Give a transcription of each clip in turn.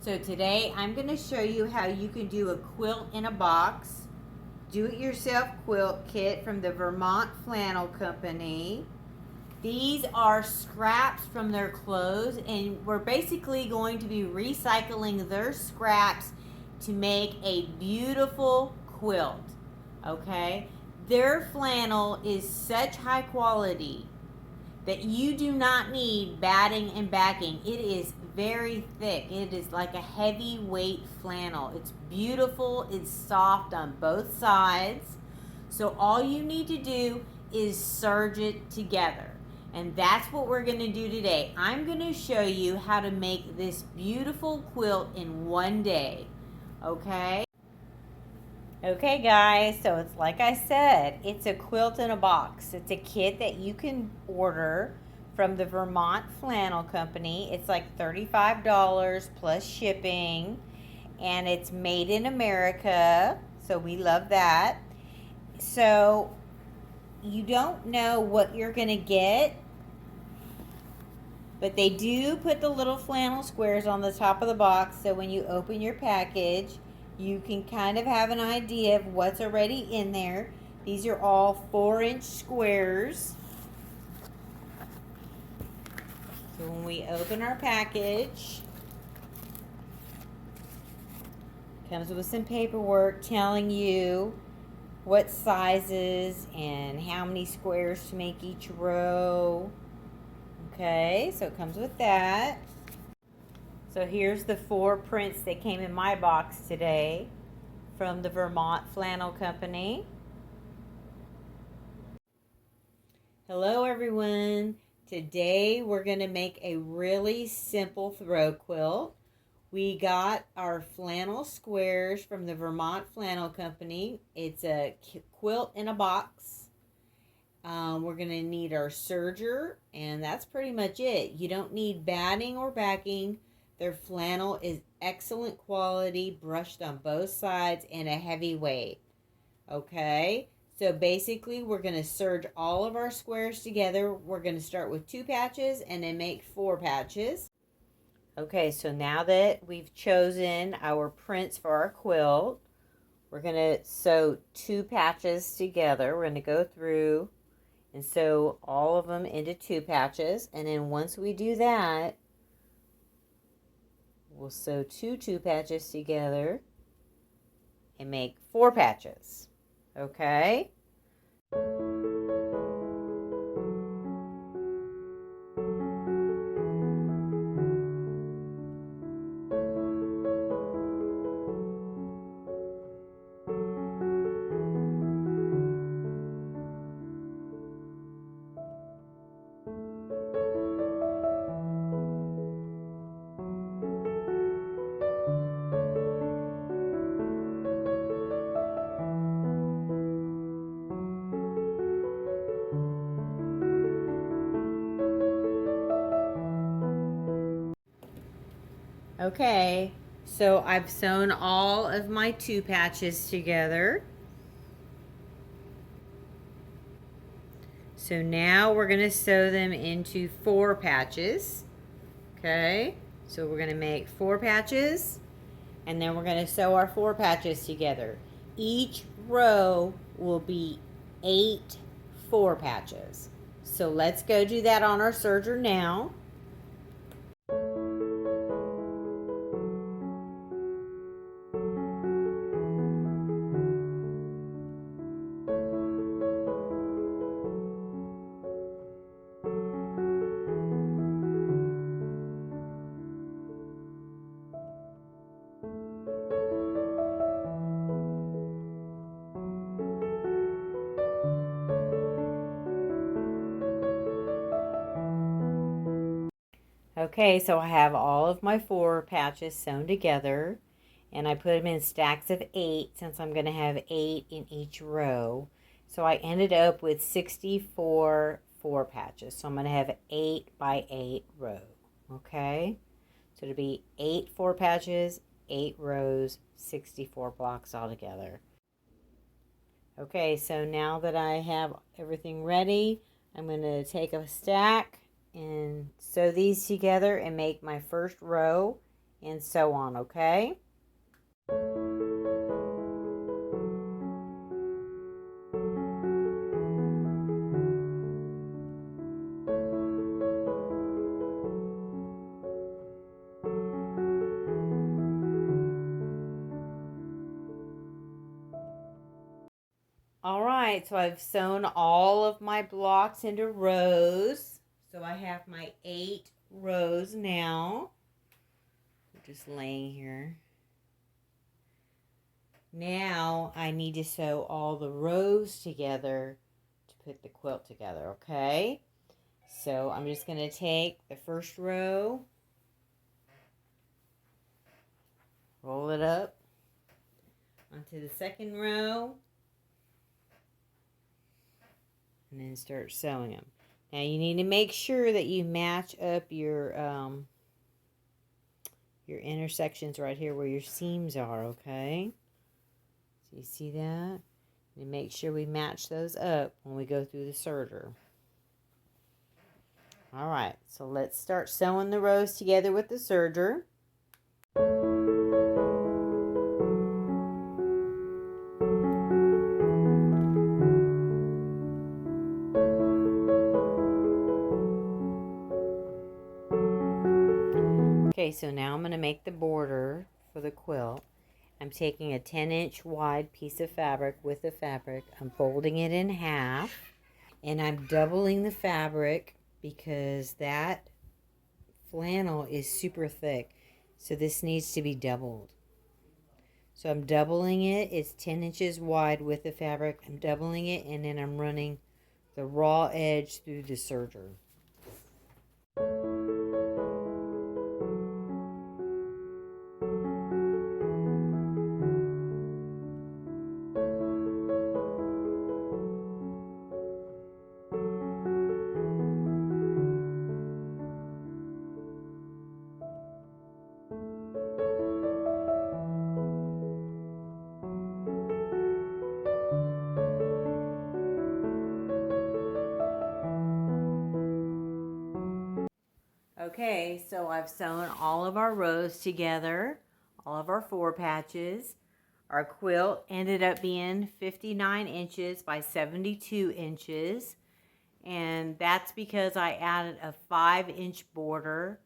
So today I'm going to show you how you can do a quilt in a box, do-it-yourself quilt kit from the Vermont Flannel Company. These are scraps from their clothes, and we're basically going to be recycling their scraps to make a beautiful quilt. Okay? Their flannel is such high quality that you do not need batting and backing. It is very thick. It is like a heavyweight flannel. It's beautiful. It's soft on both sides. So all you need to do is serge it together. And that's what we're going to do today. I'm going to show you how to make this beautiful quilt in one day. Okay? Okay guys, so it's like I said, it's a quilt in a box. It's a kit that you can order from the Vermont Flannel Company. It's like $35 plus shipping, and it's made in America, so we love that. So you don't know what you're gonna get, but they do put the little flannel squares on the top of the box, so when you open your package, you can kind of have an idea of what's already in there. These are all 4-inch squares. So when we open our package, it comes with some paperwork telling you what sizes and how many squares to make each row. Okay, so it comes with that. So here's the 4 prints that came in my box today from the Vermont Flannel Company. Hello everyone. Today we're going to make a really simple throw quilt. We got our flannel squares from the Vermont Flannel Company. It's a quilt in a box. We're going to need our serger, and that's pretty much it. You don't need batting or backing. Their flannel is excellent quality, brushed on both sides, and a heavy weight. Okay, so basically we're going to serge all of our squares together. We're going to start with 2 patches and then make 4 patches. Okay, so now that we've chosen our prints for our quilt, we're going to sew 2 patches together. We're going to go through and sew all of them into 2 patches, and then once we do that, we'll sew 2 patches together and make 4 patches. Okay? Okay, so I've sewn all of my 2 patches together. So now we're going to sew them into 4 patches. Okay, so we're going to make 4 patches, and then we're going to sew our 4 patches together. Each row will be 8 4 patches. So let's go do that on our serger now. Okay, so I have all of my 4 patches sewn together, and I put them in stacks of 8 since I'm going to have 8 in each row. So I ended up with 64 4 patches. So I'm going to have 8 by 8 row. Okay, so it'll be 8 4 patches, 8 rows, 64 blocks altogether. Okay, so now that I have everything ready, I'm going to take a stack and sew these together and make my first row and so on, okay? All right, so I've sewn all of my blocks into rows. So I have my 8 rows now. They're just laying here. Now I need to sew all the rows together to put the quilt together, okay? So I'm just going to take the first row, roll it up onto the second row, and then start sewing them. Now you need to make sure that you match up your intersections right here where your seams are, okay? So you see that? And make sure we match those up when we go through the serger. Alright, so let's start sewing the rows together with the serger. Okay, so now I'm going to make the border for the quilt. I'm taking a 10-inch wide piece of fabric with the fabric. I'm folding it in half, and I'm doubling the fabric because that flannel is super thick. So this needs to be doubled. So I'm doubling it. It's 10 inches wide with the fabric. I'm doubling it, and then I'm running the raw edge through the serger. Okay, so I've sewn all of our rows together, all of our 4 patches. Our quilt ended up being 59 inches by 72 inches. And that's because I added a 5-inch border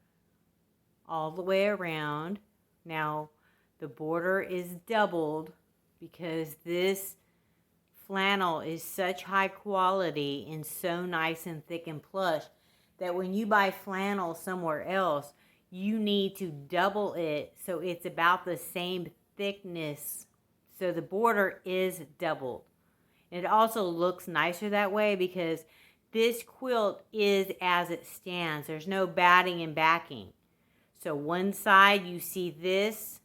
all the way around. Now, the border is doubled because this flannel is such high quality and so nice and thick and plush that when you buy flannel somewhere else, you need to double it so it's about the same thickness. So the border is doubled. It also looks nicer that way because this quilt is as it stands. There's no batting and backing. So one side you see this,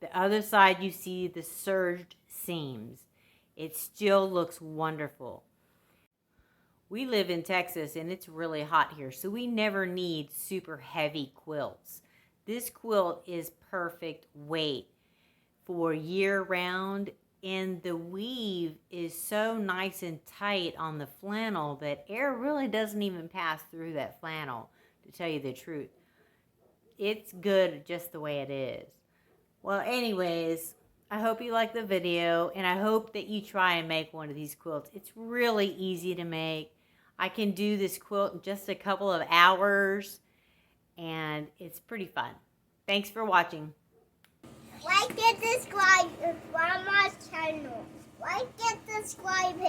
the other side you see the serged seams. It still looks wonderful. We live in Texas and it's really hot here, so we never need super heavy quilts. This quilt is perfect weight for year round, and the weave is so nice and tight on the flannel that air really doesn't even pass through that flannel, to tell you the truth. It's good just the way it is. Well, anyways, I hope you like the video, and I hope that you try and make one of these quilts. It's really easy to make. I can do this quilt in just a couple of hours, and it's pretty fun. Thanks for watching. Like and subscribe to my channel. Like and subscribe.